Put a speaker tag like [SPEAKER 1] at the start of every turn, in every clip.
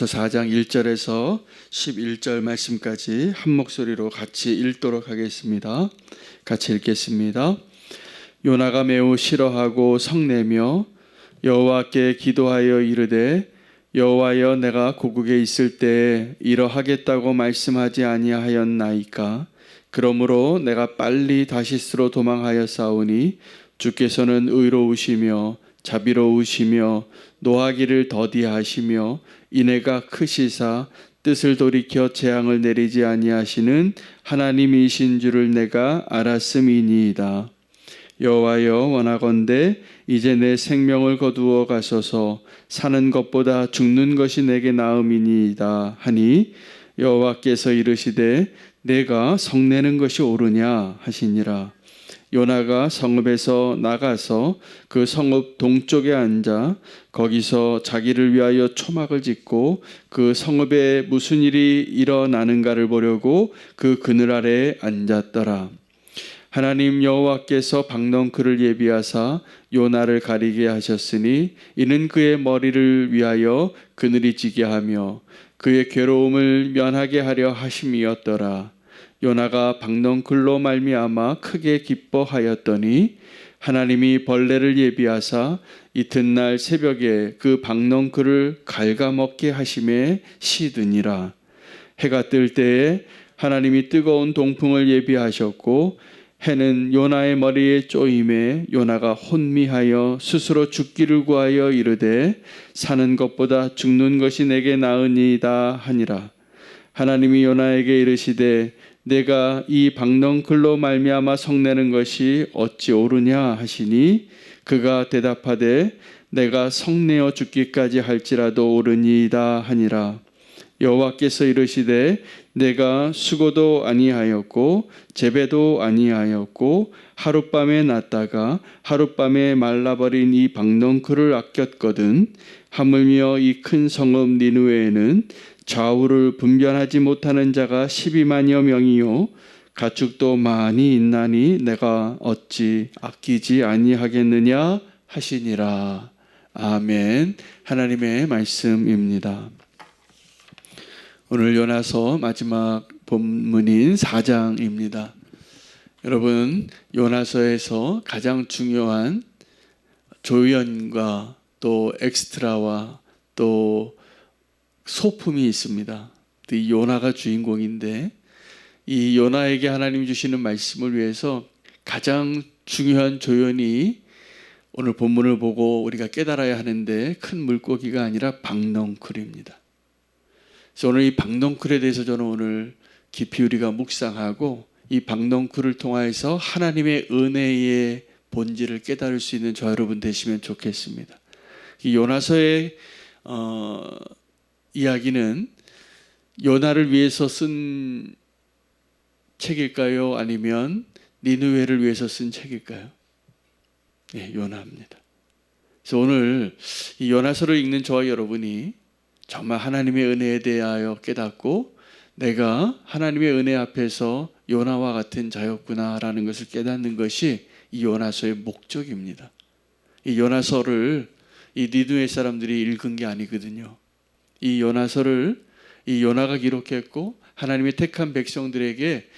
[SPEAKER 1] 4장 1절에서 11절 말씀까지 한 목소리로 같이 읽도록 하겠습니다. 같이 읽겠습니다. 요나가 매우 싫어하고 성내며 여호와께 기도하여 이르되 여호와여, 내가 고국에 있을 때에 이러하겠다고 말씀하지 아니하였나이까? 그러므로 내가 빨리 다시스로 도망하였사오니 주께서는 의로우시며 자비로우시며 노하기를 더디하시며 인애가 크시사 뜻을 돌이켜 재앙을 내리지 아니하시는 하나님이신 줄을 내가 알았음이니이다. 여호와여, 원하건대 이제 내 생명을 거두어 가소서. 사는 것보다 죽는 것이 내게 나음이니이다 하니 여호와께서 이르시되 내가 성내는 것이 옳으냐 하시니라. 요나가 성읍에서 나가서 그 성읍 동쪽에 앉아 거기서 자기를 위하여 초막을 짓고 그 성읍에 무슨 일이 일어나는가를 보려고 그 그늘 아래에 앉았더라. 하나님 여호와께서 박넝쿨을 예비하사 요나를 가리게 하셨으니 이는 그의 머리를 위하여 그늘이 지게 하며 그의 괴로움을 면하게 하려 하심이었더라. 요나가 박넝쿨로 말미암아 크게 기뻐하였더니 하나님이 벌레를 예비하사 이튿날 새벽에 그 박넝쿨을 갉아먹게 하심에 시드니라. 해가 뜰 때에 하나님이 뜨거운 동풍을 예비하셨고 해는 요나의 머리에 쪼임에 요나가 혼미하여 스스로 죽기를 구하여 이르되 사는 것보다 죽는 것이 내게 나으니이다 하니라. 하나님이 요나에게 이르시되 내가 이 박넝쿨로 말미암아 성내는 것이 어찌 옳으냐 하시니 그가 대답하되 내가 성내어 죽기까지 할지라도 옳으니이다 하니라. 여호와께서 이르시되 내가 수고도 아니하였고 재배도 아니하였고 하룻밤에 났다가 하룻밤에 말라버린 이 박넝쿨을 아꼈거든. 하물며 이 큰 성읍 니느웨에는 좌우를 분별하지 못하는 자가 12만여 명이요 가축도 많이 있나니 내가 어찌 아끼지 아니하겠느냐 하시니라. 아멘. 하나님의 말씀입니다. 오늘 요나서 마지막 본문인 4장입니다. 여러분, 요나서에서 가장 중요한 조연과 또 엑스트라와 또 소품이 있습니다. 이 요나가 주인공인데 이 요나에게 하나님이 주시는 말씀을 위해서 가장 중요한 조연이 오늘 본문을 보고 우리가 깨달아야 하는데 큰 물고기가 아니라 박넝쿨입니다. 그래서 오늘 이 박넝쿨에 대해서 저는 오늘 깊이 우리가 묵상하고 이 박넝쿨을 통하여서 하나님의 은혜의 본질을 깨달을 수 있는 저 여러분 되시면 좋겠습니다. 이 요나서의 이야기는 요나를 위해서 쓴 책일까요? 아니면 니느웨를 위해서 쓴 책일까요? 네, 요나입니다. 그래서 오늘 이 요나서를 읽는 저와 여러분이 정말 하나님의 은혜에 대하여 깨닫고 내가 하나님의 은혜 앞에서 요나와 같은 자였구나라는 것을 깨닫는 것이 이 요나서의 목적입니다. 이 요나서를 이 니느웨 사람들이 읽은 게 아니거든요. 이 요나서를 이 요나가 기록했고 하나님의 택한 백성들에게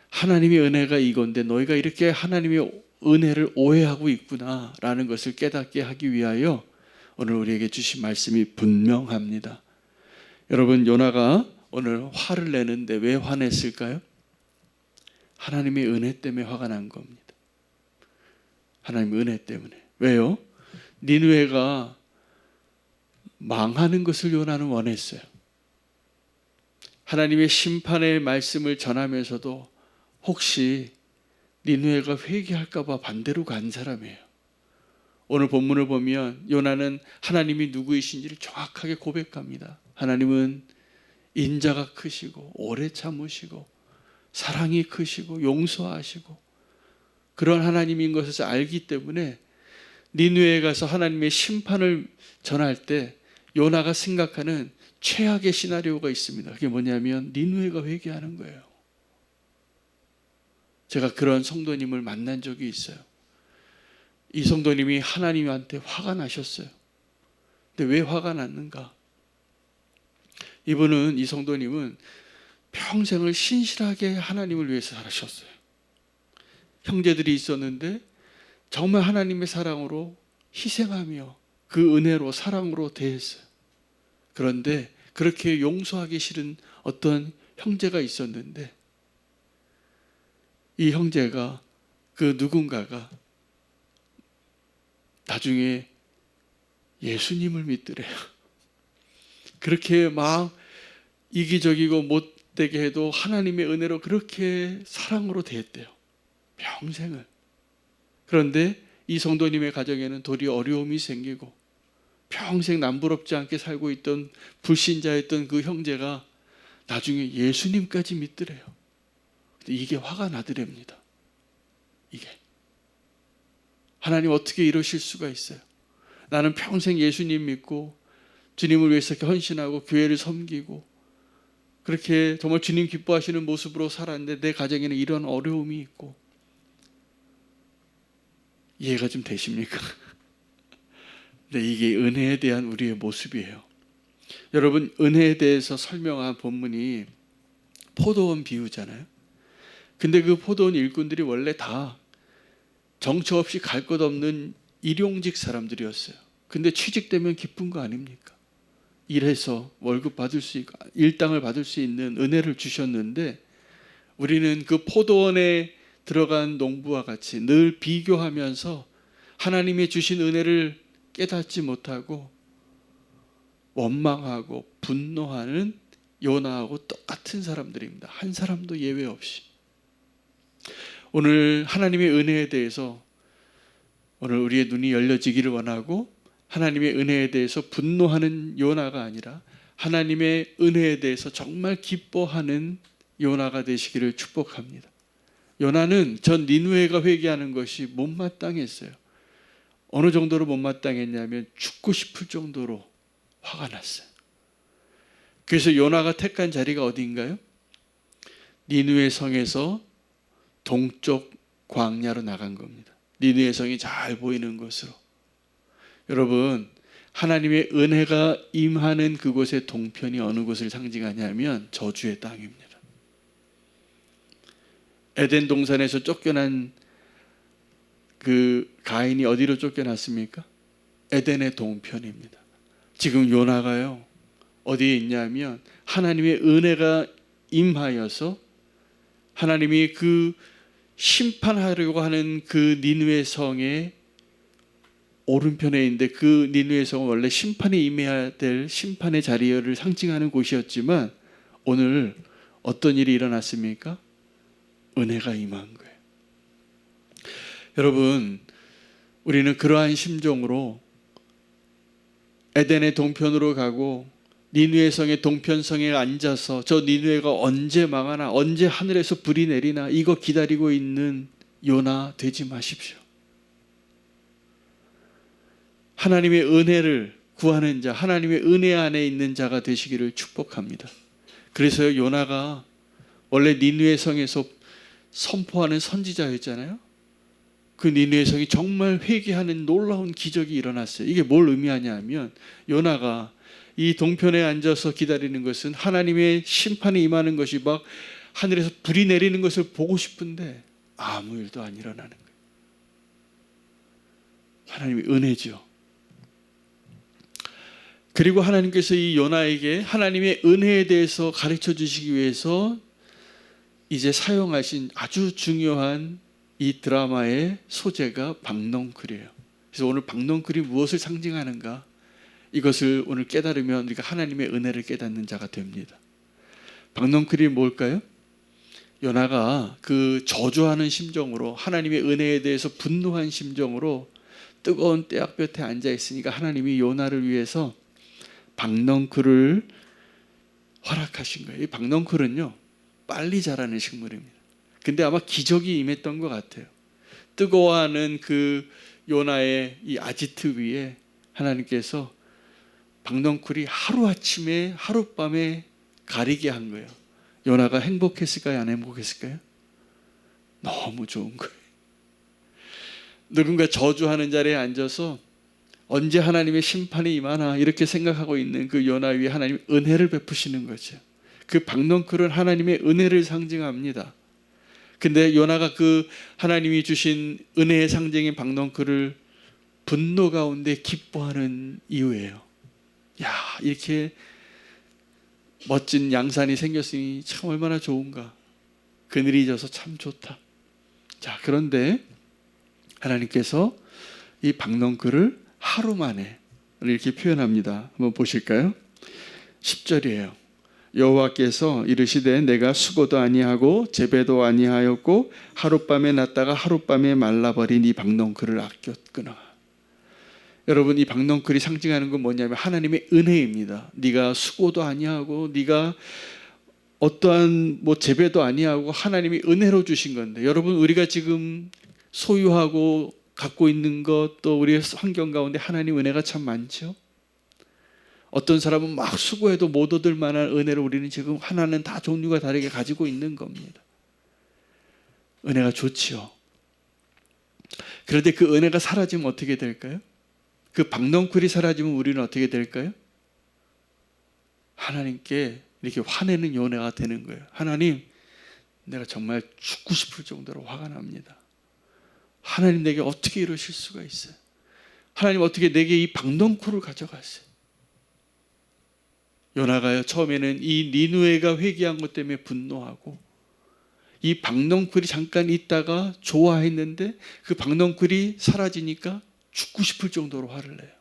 [SPEAKER 1] 하나님의 은혜가 이건데 너희가 이렇게 하나님의 은혜를 오해하고 있구나라는 것을 깨닫게 하기 위하여 오늘 우리에게 주신 말씀이 분명합니다. 여러분, 요나가 오늘 화를 내는데 왜 화냈을까요? 하나님의 은혜 때문에 화가 난 겁니다. 하나님의 은혜 때문에. 왜요? 니느웨가 망하는 것을 요나는 원했어요. 하나님의 심판의 말씀을 전하면서도 혹시 니느웨가 회개할까 봐 반대로 간 사람이에요. 오늘 본문을 보면 요나는 하나님이 누구이신지를 정확하게 고백합니다. 하나님은 인자가 크시고 오래 참으시고 사랑이 크시고 용서하시고 그런 하나님인 것을 알기 때문에 니느웨에 가서 하나님의 심판을 전할 때 요나가 생각하는 최악의 시나리오가 있습니다. 그게 뭐냐면 니느웨가 회개하는 거예요. 제가 그런 성도님을 만난 적이 있어요. 이 성도님이 하나님한테 화가 나셨어요. 근데 왜 화가 났는가? 이분은, 이 성도님은 평생을 신실하게 하나님을 위해서 살으셨어요. 형제들이 있었는데 정말 하나님의 사랑으로 희생하며 그 은혜로 사랑으로 대했어요. 그런데 그렇게 용서하기 싫은 어떤 형제가 있었는데 이 형제가, 그 누군가가 나중에 예수님을 믿더래요. 그렇게 막 이기적이고 못되게 해도 하나님의 은혜로 그렇게 사랑으로 대했대요. 평생을. 그런데 이 성도님의 가정에는 도리어 어려움이 생기고 평생 남부럽지 않게 살고 있던 불신자였던 그 형제가 나중에 예수님까지 믿더래요. 근데 이게 화가 나더랍니다. 이게 하나님 어떻게 이러실 수가 있어요? 나는 평생 예수님 믿고 주님을 위해서 헌신하고 교회를 섬기고 그렇게 정말 주님 기뻐하시는 모습으로 살았는데 내 가정에는 이런 어려움이 있고. 이해가 좀 되십니까? 네, 이게 은혜에 대한 우리의 모습이에요. 여러분, 은혜에 대해서 설명한 본문이 포도원 비유잖아요. 근데 그 포도원 일꾼들이 원래 다 정처 없이 갈 것 없는 일용직 사람들이었어요. 근데 취직되면 기쁜 거 아닙니까? 일해서 월급 받을 수 있고 일당을 받을 수 있는 은혜를 주셨는데 우리는 그 포도원에 들어간 농부와 같이 늘 비교하면서 하나님이 주신 은혜를 깨닫지 못하고 원망하고 분노하는 요나하고 똑같은 사람들입니다. 한 사람도 예외 없이. 오늘 하나님의 은혜에 대해서 오늘 우리의 눈이 열려지기를 원하고 하나님의 은혜에 대해서 분노하는 요나가 아니라 하나님의 은혜에 대해서 정말 기뻐하는 요나가 되시기를 축복합니다. 요나는 전 니느웨가 회개하는 것이 못마땅했어요. 어느 정도로 못마땅했냐면 죽고 싶을 정도로 화가 났어요. 그래서 요나가 택한 자리가 어디인가요? 니느웨 성에서 동쪽 광야로 나간 겁니다. 니느웨 성이 잘 보이는 곳으로. 여러분, 하나님의 은혜가 임하는 그곳의 동편이 어느 곳을 상징하냐면 저주의 땅입니다. 에덴 동산에서 쫓겨난 그 가인이 어디로 쫓겨났습니까? 에덴의 동편입니다. 지금 요나가요, 어디에 있냐면 하나님의 은혜가 임하여서 하나님이 그 심판하려고 하는 그 니느웨 성의 오른편에 있는데 그 니느웨 성은 원래 심판이 임해야 될 심판의 자리를 상징하는 곳이었지만 오늘 어떤 일이 일어났습니까? 은혜가 임한 거예요. 여러분, 우리는 그러한 심정으로 에덴의 동편으로 가고 니느웨 성의 동편성에 앉아서 저 니느웨가 언제 망하나, 언제 하늘에서 불이 내리나 이거 기다리고 있는 요나 되지 마십시오. 하나님의 은혜를 구하는 자, 하나님의 은혜 안에 있는 자가 되시기를 축복합니다. 그래서 요나가 원래 니느웨 성에서 선포하는 선지자였잖아요. 그 니느웨 성이 정말 회개하는 놀라운 기적이 일어났어요. 이게 뭘 의미하냐면 요나가 이 동편에 앉아서 기다리는 것은 하나님의 심판이 임하는 것이 막 하늘에서 불이 내리는 것을 보고 싶은데 아무 일도 안 일어나는 거예요. 하나님의 은혜죠. 그리고 하나님께서 이 요나에게 하나님의 은혜에 대해서 가르쳐 주시기 위해서 이제 사용하신 아주 중요한 이 드라마의 소재가 박넝쿨이에요. 그래서 오늘 박넝쿨이 무엇을 상징하는가, 이것을 오늘 깨달으면 우리가 하나님의 은혜를 깨닫는 자가 됩니다. 박넝쿨이 뭘까요? 요나가 그 저주하는 심정으로, 하나님의 은혜에 대해서 분노한 심정으로 뜨거운 떼약볕에 앉아 있으니까 하나님이 요나를 위해서 박넝쿨을 허락하신 거예요. 이 박넝쿨은요, 빨리 자라는 식물입니다. 근데 아마 기적이 임했던 것 같아요. 뜨거워하는 그 요나의 이 아지트 위에 하나님께서 박넝쿨이 하루아침에 하룻밤에 가리게 한 거예요. 요나가 행복했을까요? 안 행복했을까요? 너무 좋은 거예요. 누군가 저주하는 자리에 앉아서 언제 하나님의 심판이 임하나 이렇게 생각하고 있는 그 요나 위에 하나님이 은혜를 베푸시는 거죠. 그 박넝쿨은 하나님의 은혜를 상징합니다. 근데 요나가 그 하나님이 주신 은혜의 상징인 박넝쿨을 분노 가운데 기뻐하는 이유예요. 야, 이렇게 멋진 양산이 생겼으니 참 얼마나 좋은가. 그늘이 져서 참 좋다. 자, 그런데 하나님께서 이 박넝쿨을 하루 만에 이렇게 표현합니다. 한번 보실까요? 10절이에요. 여호와께서 이르시되 내가 수고도 아니하고 재배도 아니하였고 하룻밤에 났다가 하룻밤에 말라버린 이 박넝쿨을 아꼈구나. 여러분, 이 박넝쿨이 상징하는 건 뭐냐면 하나님의 은혜입니다. 네가 수고도 아니하고 네가 어떠한 재배도 아니하고 하나님이 은혜로 주신 건데, 여러분, 우리가 지금 소유하고 갖고 있는 것, 또 우리의 환경 가운데 하나님 은혜가 참 많죠. 어떤 사람은 막 수고해도 못 얻을 만한 은혜를 우리는 지금 하나는 다 종류가 다르게 가지고 있는 겁니다. 은혜가 좋지요. 그런데 그 은혜가 사라지면 어떻게 될까요? 그 박넝쿨이 사라지면 우리는 어떻게 될까요? 하나님께 이렇게 화내는 요나가 되는 거예요. 하나님, 내가 정말 죽고 싶을 정도로 화가 납니다. 하나님, 내게 어떻게 이러실 수가 있어요? 하나님, 어떻게 내게 이 박넝쿨을 가져갔어요? 요나가요, 처음에는 이 니느웨가 회개한 것 때문에 분노하고 이 박넝쿨이 잠깐 있다가 좋아했는데 그 박넝쿨이 사라지니까 죽고 싶을 정도로 화를 내요.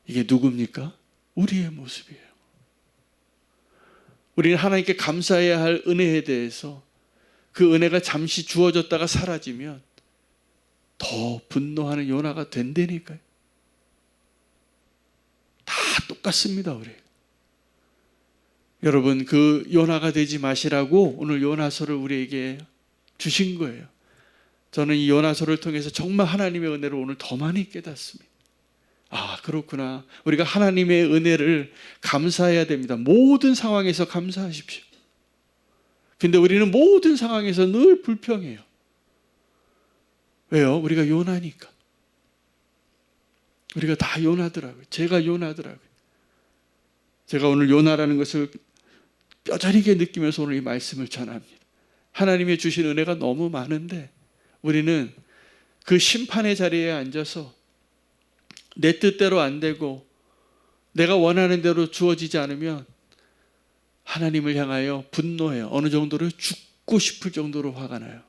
[SPEAKER 1] 이게 누굽니까? 우리의 모습이에요. 우리는 하나님께 감사해야 할 은혜에 대해서 그 은혜가 잠시 주어졌다가 사라지면 더 분노하는 요나가 된다니까요. 다 똑같습니다, 우리. 여러분, 그 요나가 되지 마시라고 오늘 요나서를 우리에게 주신 거예요. 저는 이 요나서를 통해서 정말 하나님의 은혜를 오늘 더 많이 깨닫습니다. 아, 그렇구나. 우리가 하나님의 은혜를 감사해야 됩니다. 모든 상황에서 감사하십시오. 근데 우리는 모든 상황에서 늘 불평해요. 왜요? 우리가 요나니까. 우리가 다 요나더라고요. 제가 요나더라고요. 제가 오늘 요나라는 것을 뼈저리게 느끼면서 오늘 이 말씀을 전합니다. 하나님의 주신 은혜가 너무 많은데 우리는 그 심판의 자리에 앉아서 내 뜻대로 안 되고 내가 원하는 대로 주어지지 않으면 하나님을 향하여 분노해요. 어느 정도로 죽고 싶을 정도로 화가 나요.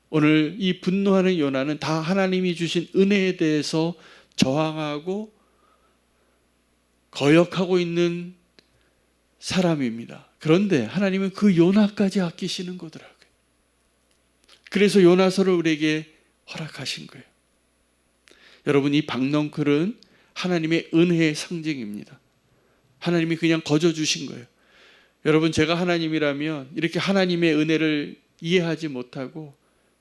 [SPEAKER 1] 오늘 이 분노하는 요나는 다 하나님이 주신 은혜에 대해서 저항하고 거역하고 있는 사람입니다. 그런데 하나님은 그 요나까지 아끼시는 거더라고요. 그래서 요나서를 우리에게 허락하신 거예요. 여러분, 이 박넝쿨은 하나님의 은혜의 상징입니다. 하나님이 그냥 거저 주신 거예요. 여러분, 제가 하나님이라면 이렇게 하나님의 은혜를 이해하지 못하고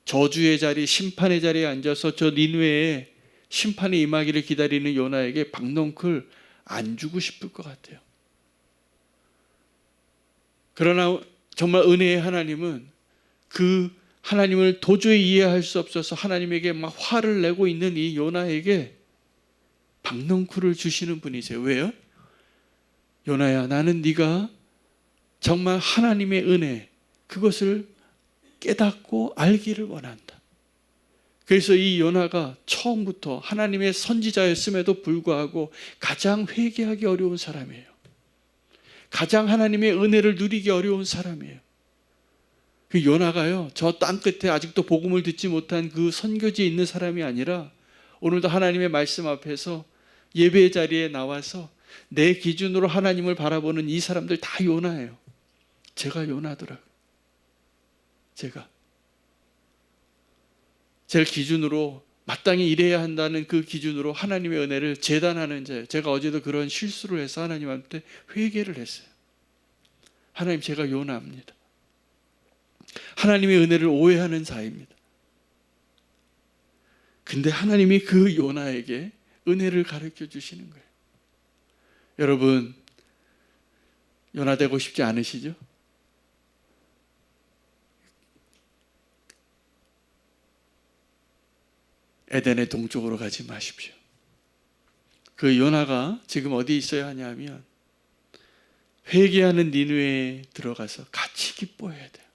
[SPEAKER 1] 저주의 자리, 심판의 자리에 앉아서 저 니느웨에 심판이 임하기를 기다리는 요나에게 박넝쿨 안 주고 싶을 것 같아요. 그러나 정말 은혜의 하나님은 그 하나님을 도저히 이해할 수 없어서 하나님에게 막 화를 내고 있는 이 요나에게 박넝쿨을 주시는 분이세요. 왜요? 요나야, 나는 네가 정말 하나님의 은혜, 그것을 깨닫고 알기를 원한다. 그래서 이 요나가 처음부터 하나님의 선지자였음에도 불구하고 가장 회개하기 어려운 사람이에요. 가장 하나님의 은혜를 누리기 어려운 사람이에요. 그 요나가요, 저 땅 끝에 아직도 복음을 듣지 못한 그 선교지에 있는 사람이 아니라 오늘도 하나님의 말씀 앞에서 예배 자리에 나와서 내 기준으로 하나님을 바라보는 이 사람들 다 요나예요. 제가 요나더라고요. 제가 제 기준으로 마땅히 일해야 한다는 그 기준으로 하나님의 은혜를 재단하는 자예요. 제가 어제도 그런 실수를 해서 하나님한테 회개를 했어요. 하나님, 제가 요나입니다. 하나님의 은혜를 오해하는 자입니다. 근데 하나님이 그 요나에게 은혜를 가르쳐 주시는 거예요. 여러분, 요나 되고 싶지 않으시죠? 에덴의 동쪽으로 가지 마십시오. 그 요나가 지금 어디 있어야 하냐면 회개하는 니느웨에 들어가서 같이 기뻐해야 돼요.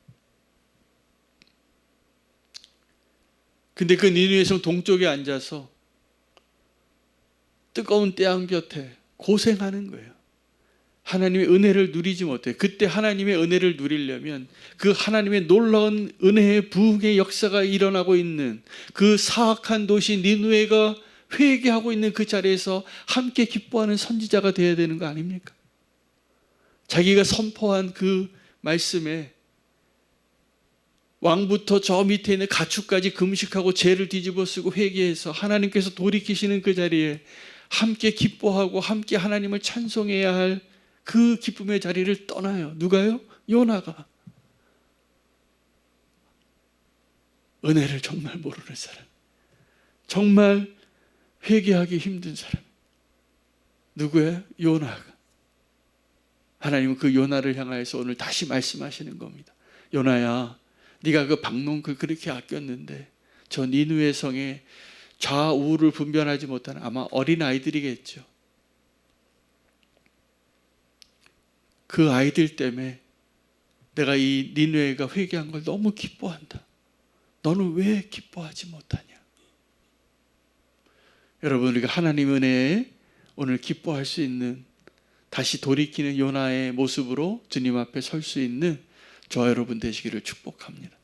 [SPEAKER 1] 근데 그 니느웨 성 동쪽에 앉아서 뜨거운 태양 곁에 고생하는 거예요. 하나님의 은혜를 누리지 못해요. 그때 하나님의 은혜를 누리려면 그 하나님의 놀라운 은혜의 부흥의 역사가 일어나고 있는 그 사악한 도시 니느웨가 회개하고 있는 그 자리에서 함께 기뻐하는 선지자가 되어야 되는 거 아닙니까? 자기가 선포한 그 말씀에 왕부터 저 밑에 있는 가축까지 금식하고 죄를 뒤집어 쓰고 회개해서 하나님께서 돌이키시는 그 자리에 함께 기뻐하고 함께 하나님을 찬송해야 할 그 기쁨의 자리를 떠나요. 누가요? 요나가. 은혜를 정말 모르는 사람, 정말 회개하기 힘든 사람. 누구예요? 요나가. 하나님은 그 요나를 향하여서 오늘 다시 말씀하시는 겁니다. 요나야, 네가 그 박농 그렇게 아꼈는데 저 니느웨 성에 좌우를 분별하지 못하는 아마 어린 아이들이겠죠. 그 아이들 때문에 내가 이 니느웨가 회개한 걸 너무 기뻐한다. 너는 왜 기뻐하지 못하냐? 여러분, 우리가 하나님 은혜에 오늘 기뻐할 수 있는, 다시 돌이키는 요나의 모습으로 주님 앞에 설 수 있는 저와 여러분 되시기를 축복합니다.